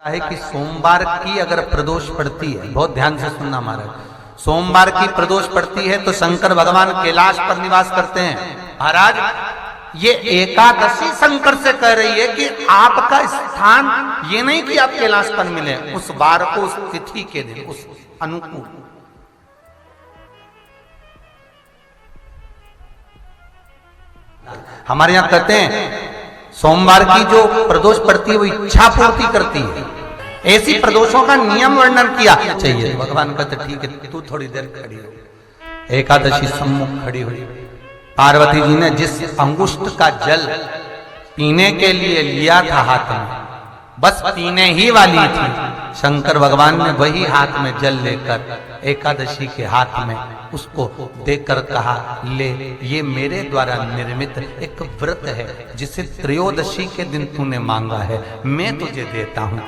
है कि सोमवार की अगर प्रदोष पड़ती है, बहुत ध्यान से सुनना महाराज, सोमवार की प्रदोष पड़ती है तो शंकर भगवान कैलाश पर निवास करते हैं। महाराज ये एकादशी शंकर से कह रही है कि आपका स्थान ये नहीं कि आप कैलाश पर मिले, उस वार को, उस तिथि के दिन, उस अनुकूल। हमारे यहां कहते हैं सोमवार की जो प्रदोष पड़ती है वो इच्छा पूर्ति करती है। ऐसी प्रदोषों का नियम वर्णन किया चाहिए। भगवान कहते ठीक है, तू थोड़ी देर खड़ी हो। एकादशी सम्मुख खड़ी हुई, पार्वती जी ने जिस अंगुष्ठ का जल पीने के लिए लिया था हाथ में, बस पीने ही वाली थी, शंकर भगवान ने वही हाथ में जल लेकर एकादशी के हाथ में उसको देकर कहा, ले, ये मेरे द्वारा निर्मित एक व्रत है जिसे त्रयोदशी के दिन तूने मांगा है, मैं तुझे देता हूं।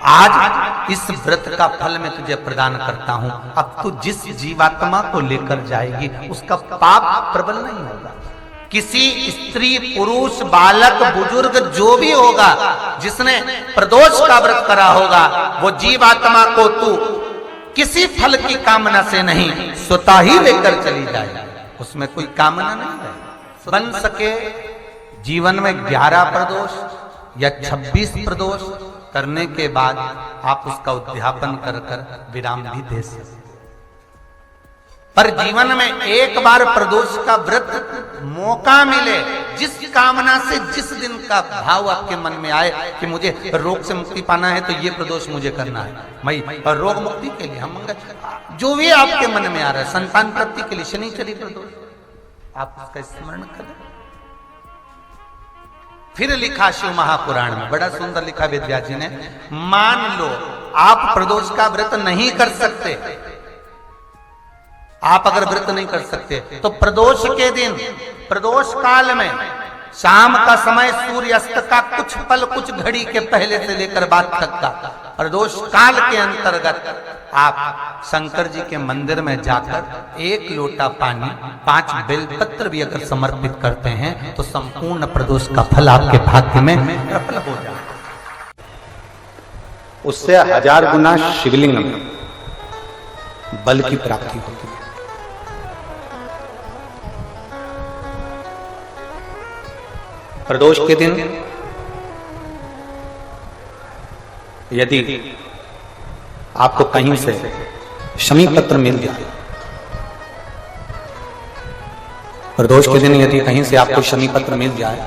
आज इस व्रत का फल मैं तुझे प्रदान करता हूं। अब तू जिस जीवात्मा को लेकर जाएगी उसका पाप प्रबल नहीं होगा। किसी स्त्री, पुरुष, बालक, बुजुर्ग जो भी होगा जिसने प्रदोष का व्रत करा होगा, वो जीवात्मा को तू किसी फल की कामना से नहीं, स्वतः ही लेकर चली जाए। उसमें कोई कामना नहीं है। बन सके जीवन में 11 प्रदोष या 26 प्रदोष करने के बाद आप उसका उद्यापन कर विराम भी दे सकते। पर जीवन में एक बार प्रदोष का व्रत मौका मिले, जिस कामना से, जिस दिन का भाव आपके मन में आए कि मुझे रोग से मुक्ति पाना है तो ये प्रदोष मुझे करना है, मैं और रोग मुक्ति के लिए, हम मंगल, जो भी आपके मन में आ रहा है, संतान प्राप्ति के लिए शनिचरी प्रदोष, आप उसका स्मरण करें। फिर लिखा शिव महापुराण में, बड़ा सुंदर लिखा वेदव्यास जी ने, मान लो आप प्रदोष का व्रत नहीं कर सकते, आप अगर व्रत नहीं कर सकते तो प्रदोष के दिन, प्रदोष काल में शाम का समय, सूर्यास्त का कुछ पल, कुछ घड़ी के पहले से लेकर बाद तक का प्रदोष काल के अंतर्गत आप शंकर जी के मंदिर में जाकर 1 लोटा पानी, 5 बेलपत्र भी अगर समर्पित करते हैं तो संपूर्ण प्रदोष का फल आपके भाग्य में प्रबल हो जाए। उससे 1000 गुना शिवलिंग में बल की प्राप्ति होती है। प्रदोष के दिन यदि आपको कहीं से शमी पत्र मिल जाए, प्रदोष के दिन यदि कहीं से आपको शमी पत्र मिल जाए,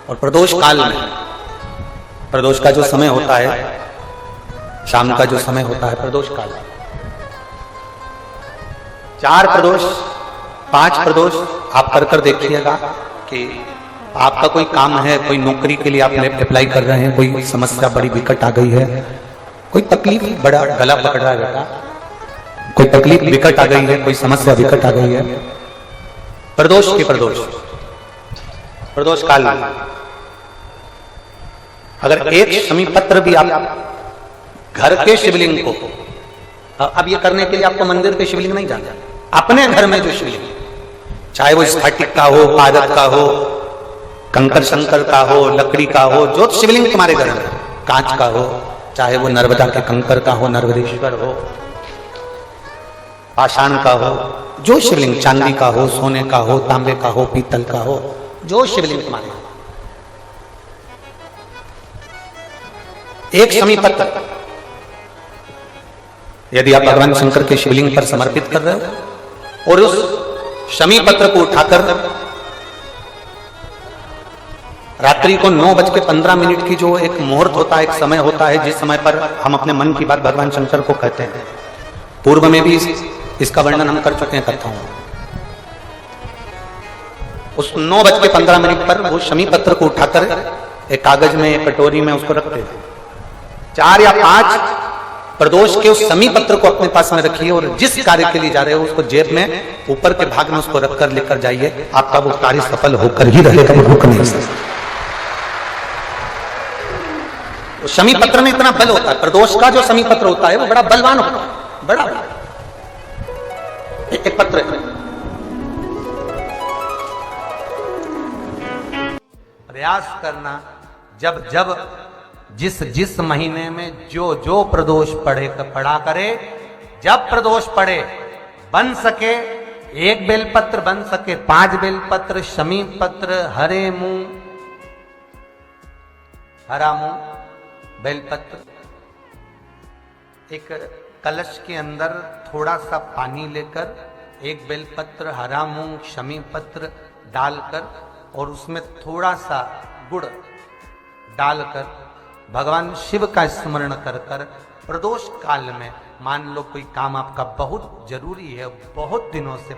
और प्रदोष काल में, प्रदोष का जो समय होता है, शाम का जो समय होता है प्रदोष काल, 4 प्रदोष, 5 प्रदोष आप कर देखिएगा कि आपका कोई काम है, कोई नौकरी के लिए आप अप्लाई कर रहे हैं, कोई समस्या बड़ी विकट आ गई है, कोई तकलीफ, बड़ा गला पकड़ रहा है बेटा, कोई तकलीफ विकट आ गई है, कोई समस्या विकट आ गई है, प्रदोष के प्रदोष काल में अगर एक शमी पत्र भी आप घर के शिवलिंग को, अब ये करने के लिए आपको मंदिर के शिवलिंग नहीं जाना, अपने घर में जो शिवलिंग, चाहे वो स्फटिक का हो, पारद का हो, कंकर शंकर का हो, लकड़ी का हो, जो शिवलिंग तुम्हारे घर में, कांच का हो, चाहे वो नर्मदा के कंकर का हो, नर्मदेश्वर हो, पाषाण का हो, जो शिवलिंग, चांदी का हो, सोने का हो, तांबे का हो, पीतल का हो, जो शिवलिंग तुम्हारे, एक शमी पत्र यदि आप भगवान शंकर के शिवलिंग पर समर्पित कर रहे हो और उस शमी पत्र को उठाकर रात्रि को 9:15 की जो एक मुहूर्त होता है, एक समय होता है, जिस समय पर हम अपने मन की बात भगवान शंकर को कहते हैं, पूर्व में भी इसका वर्णन हम कर चुके हैं कथाओं में, उस 9:15 पर वो शमी पत्र को उठाकर एक कागज में, एक कटोरी में उसको रखते हैं। 4 या 5 प्रदोष के उस शमी पत्र को अपने पास में रखिए और जिस कार्य के लिए जा रहे हो उसको जेब में ऊपर के भाग में उसको रखकर लेकर जाइए, आपका वो कार्य सफल होकर ही रहेगा, वो रुक नहीं सकता। शमी पत्र में इतना बल होता है, प्रदोष का जो शमी पत्र होता है वो बड़ा बलवान होता है, बड़ा एक पत्र है। प्रयास करना, जब जब जिस जिस महीने में जो जो प्रदोष पढ़ा करे, जब प्रदोष पड़े, बन सके 1 बेलपत्र, बन सके 5 बेलपत्र, शमी पत्र, हरे मुंह, हरा मुंह, बेलपत्र, एक कलश के अंदर थोड़ा सा पानी लेकर 1 बेलपत्र, हरा मूंग, शमी पत्र डालकर और उसमें थोड़ा सा गुड़ डालकर भगवान शिव का स्मरण कर कर प्रदोष काल में, मान लो कोई काम आपका बहुत जरूरी है, बहुत दिनों से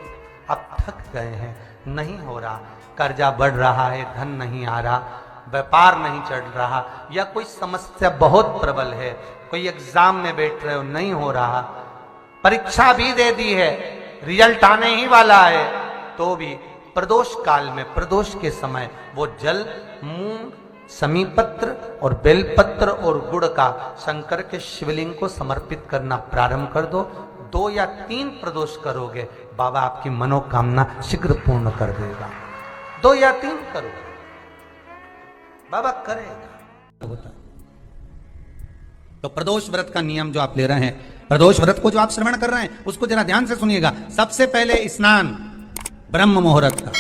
आप थक गए हैं, नहीं हो रहा, कर्जा बढ़ रहा है, धन नहीं आ रहा, व्यापार नहीं चढ़ रहा, या कोई समस्या बहुत प्रबल है, कोई एग्जाम में बैठ रहे हो नहीं हो रहा, परीक्षा भी दे दी है, रिजल्ट आने ही वाला है, तो भी प्रदोष काल में, प्रदोष के समय वो जल, मूंग, समीपत्र और बेलपत्र और गुड़ का शंकर के शिवलिंग को समर्पित करना प्रारंभ कर दो। 2 या 3 प्रदोष करोगे, बाबा आपकी मनोकामना शीघ्र पूर्ण कर देगा। 2 या 3 करो, बाबा करेगा। होता तो प्रदोष व्रत का नियम जो आप ले रहे हैं, प्रदोष व्रत को जो आप श्रवण कर रहे हैं, उसको जरा ध्यान से सुनिएगा। सबसे पहले स्नान ब्रह्म मुहूर्त का,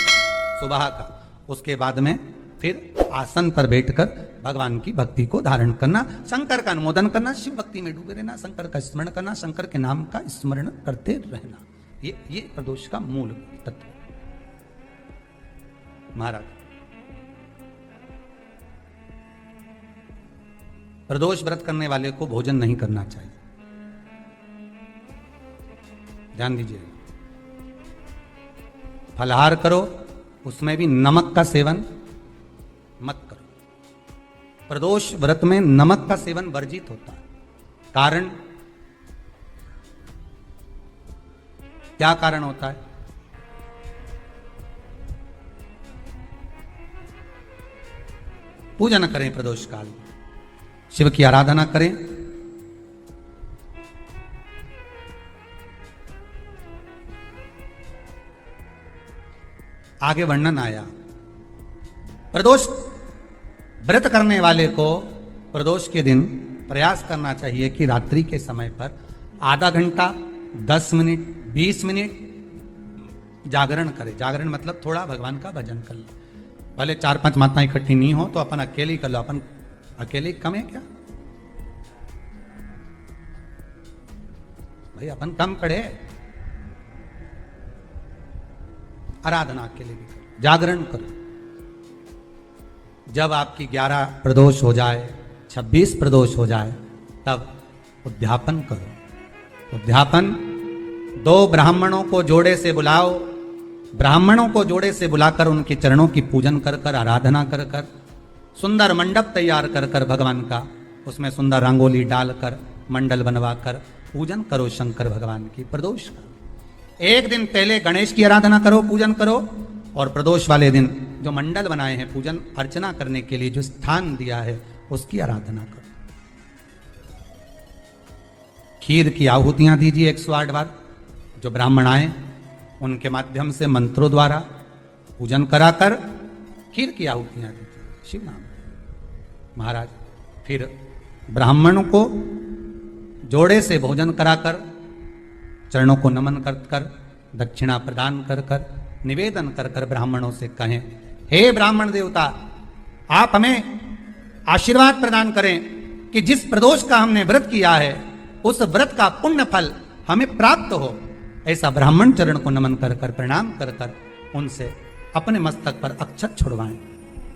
सुबह का, उसके बाद में फिर आसन पर बैठकर भगवान की भक्ति को धारण करना, शंकर का अनुमोदन करना, शिव भक्ति में डूबे रहना, शंकर का स्मरण करना, शंकर के नाम का स्मरण करते रहना। ये प्रदोष का मूल तत्व। महाराज, प्रदोष व्रत करने वाले को भोजन नहीं करना चाहिए, ध्यान दीजिए। फलाहार करो, उसमें भी नमक का सेवन मत करो। प्रदोष व्रत में नमक का सेवन वर्जित होता है। कारण क्या कारण होता है? पूजन करें प्रदोष काल, शिव की आराधना करें, आगे वर्णन आया। प्रदोष व्रत करने वाले को प्रदोष के दिन प्रयास करना चाहिए कि रात्रि के समय पर आधा घंटा, 10 मिनट, 20 मिनट जागरण करे। जागरण मतलब थोड़ा भगवान का भजन कर ले। भले 4-5 माताएं इकट्ठी नहीं हो तो अपन अकेले ही कर लो। अपन अकेले कम है क्या भाई? अपन कम खड़े, आराधना अकेले भी करो, जागरण करो। जब आपकी 11 प्रदोष हो जाए, 26 प्रदोष हो जाए, तब उद्यापन करो। उद्यापन 2 ब्राह्मणों को जोड़े से बुलाओ, ब्राह्मणों को जोड़े से बुलाकर उनके चरणों की पूजन कर कर, आराधना कर कर, सुंदर मंडप तैयार कर कर भगवान का, उसमें सुंदर रंगोली डालकर, मंडल बनवाकर पूजन करो शंकर भगवान की प्रदोष का। एक दिन पहले गणेश की आराधना करो, पूजन करो, और प्रदोष वाले दिन जो मंडल बनाए हैं पूजन अर्चना करने के लिए, जो स्थान दिया है उसकी आराधना करो। खीर की आहुतियां दीजिए 108 बार। जो ब्राह्मण आए उनके माध्यम से मंत्रों द्वारा पूजन कराकर खीर की आहुतियां दीजिए शिव नाम। महाराज, फिर ब्राह्मणों को जोड़े से भोजन कराकर, चरणों को नमन कर कर, दक्षिणा प्रदान कर कर, निवेदन कर कर ब्राह्मणों से कहें, हे ब्राह्मण देवता, आप हमें आशीर्वाद प्रदान करें कि जिस प्रदोष का हमने व्रत किया है उस व्रत का पुण्य फल हमें प्राप्त हो। ऐसा ब्राह्मण चरण को नमन कर कर, प्रणाम कर कर उनसे अपने मस्तक पर अक्षत छुड़वाएं।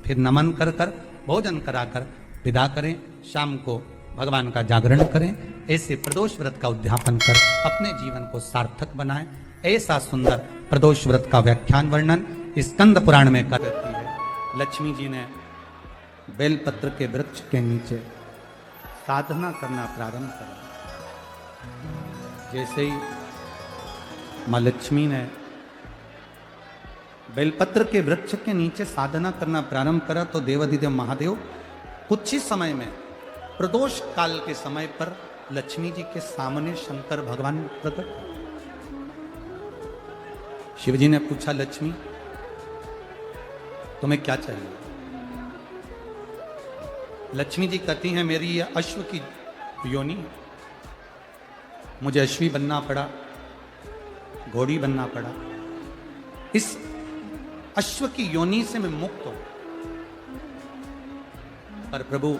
फिर नमन कर कर, भोजन कराकर विदा करें। शाम को भगवान का जागरण करें। ऐसे प्रदोष व्रत का उद्यापन कर अपने जीवन को सार्थक बनाएं। ऐसा सुंदर प्रदोष व्रत का व्याख्यान वर्णन स्कंद पुराण में कर देती है। लक्ष्मी जी ने बेलपत्र के वृक्ष के नीचे साधना करना प्रारंभ करा। जैसे ही मां लक्ष्मी ने बेलपत्र के वृक्ष के नीचे साधना करना प्रारंभ करा तो देवाधिदेव महादेव कुछ ही समय में, प्रदोष काल के समय पर, लक्ष्मी जी के सामने शंकर भगवान प्रकट। शिव जी ने पूछा, लक्ष्मी तुम्हें क्या चाहिए? लक्ष्मी जी कहती हैं मेरी ये अश्व की योनि, मुझे अश्वी बनना पड़ा, घोड़ी बनना पड़ा। इस अश्व की योनि से मैं मुक्त हूं, पर प्रभु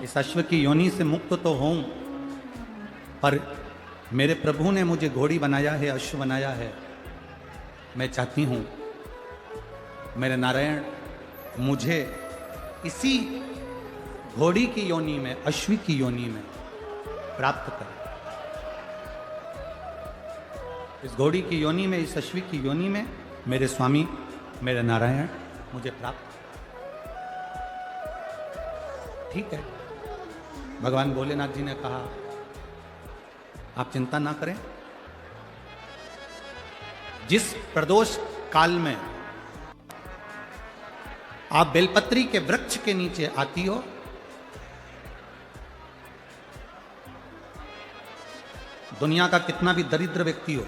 इस अश्व की योनि से मुक्त तो हूं, पर मेरे प्रभु ने मुझे घोड़ी बनाया है, अश्व बनाया है। मैं चाहती हूं मेरे नारायण मुझे इसी घोड़ी की योनि में, अश्वी की योनि में प्राप्त कर। इस घोड़ी की योनि में, इस अश्वी की योनि में मेरे स्वामी, मेरे नारायण मुझे प्राप्त। ठीक है, भगवान भोलेनाथ जी ने कहा आप चिंता ना करें, जिस प्रदोष काल में आप बेलपत्री के वृक्ष के नीचे आती हो, दुनिया का कितना भी दरिद्र व्यक्ति हो,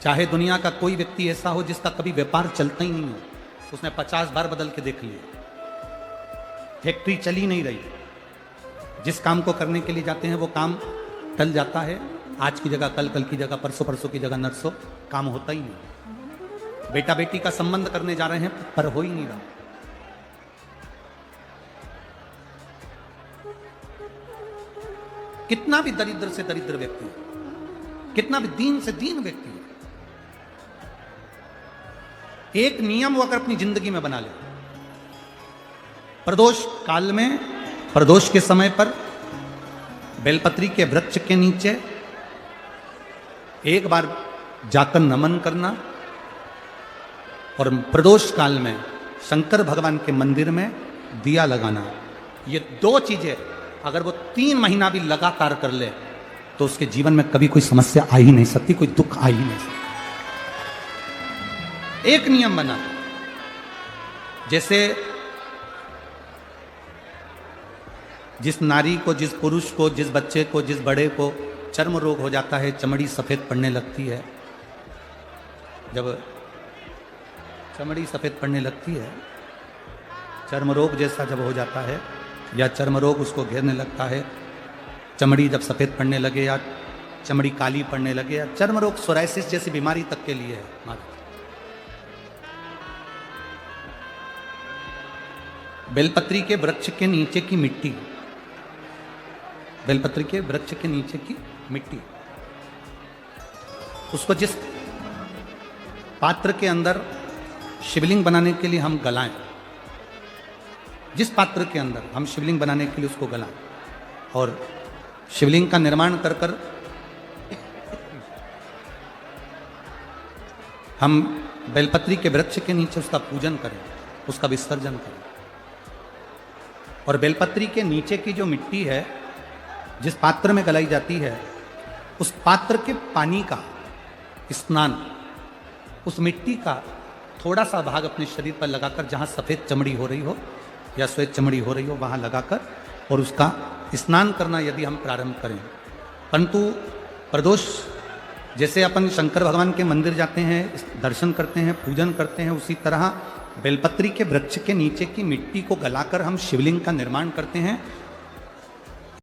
चाहे दुनिया का कोई व्यक्ति ऐसा हो जिसका कभी व्यापार चलता ही नहीं हो, उसने 50 बार बदल के देख लिया, फैक्ट्री चली नहीं रही, जिस काम को करने के लिए जाते हैं वो काम टल जाता है, आज की जगह कल, कल की जगह परसों, परसों की जगह नरसों, काम होता ही नहीं। बेटा बेटी का संबंध करने जा रहे हैं पर हो ही नहीं रहा। कितना भी दरिद्र से दरिद्र व्यक्ति है, कितना भी दीन से दीन व्यक्ति है, एक नियम वो अगर अपनी जिंदगी में बना ले, प्रदोष काल में, प्रदोष के समय पर बेलपत्री के वृक्ष के नीचे एक बार जाकर नमन करना, और प्रदोष काल में शंकर भगवान के मंदिर में दिया लगाना। ये 2 चीजें अगर वो 3 महीना भी लगातार कर ले तो उसके जीवन में कभी कोई समस्या आ ही नहीं सकती, कोई दुख आ ही नहीं सकता। एक नियम बना, जैसे जिस नारी को, जिस पुरुष को, जिस बच्चे को, जिस बड़े को चर्म रोग हो जाता है, चमड़ी सफेद पड़ने लगती है, जब चमड़ी सफेद पड़ने लगती है, चर्म रोग जैसा जब हो जाता है या चर्म रोग उसको घेरने लगता है, चमड़ी जब सफेद पड़ने लगे या चमड़ी काली पड़ने लगे, या चर्म रोग सोराइसिस जैसी बीमारी तक के लिए है। बेलपत्री के वृक्ष के नीचे की मिट्टी, बेलपत्री के वृक्ष के नीचे की मिट्टी, उसको जिस पात्र के अंदर शिवलिंग बनाने के लिए हम गलाएं, जिस पात्र के अंदर हम शिवलिंग बनाने के लिए उसको गलाएं, और शिवलिंग का निर्माण कर कर हम बेलपत्री के वृक्ष के नीचे उसका पूजन करें, उसका विसर्जन करें। और बेलपत्री के नीचे की जो मिट्टी है, जिस पात्र में गलाई जाती है, उस पात्र के पानी का स्नान, उस मिट्टी का थोड़ा सा भाग अपने शरीर पर लगाकर, जहाँ सफ़ेद चमड़ी हो रही हो या श्वेत चमड़ी हो रही हो वहाँ लगाकर, और उसका स्नान करना यदि हम प्रारंभ करें। परंतु प्रदोष जैसे अपन शंकर भगवान के मंदिर जाते हैं, दर्शन करते हैं, पूजन करते हैं, उसी तरह बेलपत्री के वृक्ष के नीचे की मिट्टी को गलाकर हम शिवलिंग का निर्माण करते हैं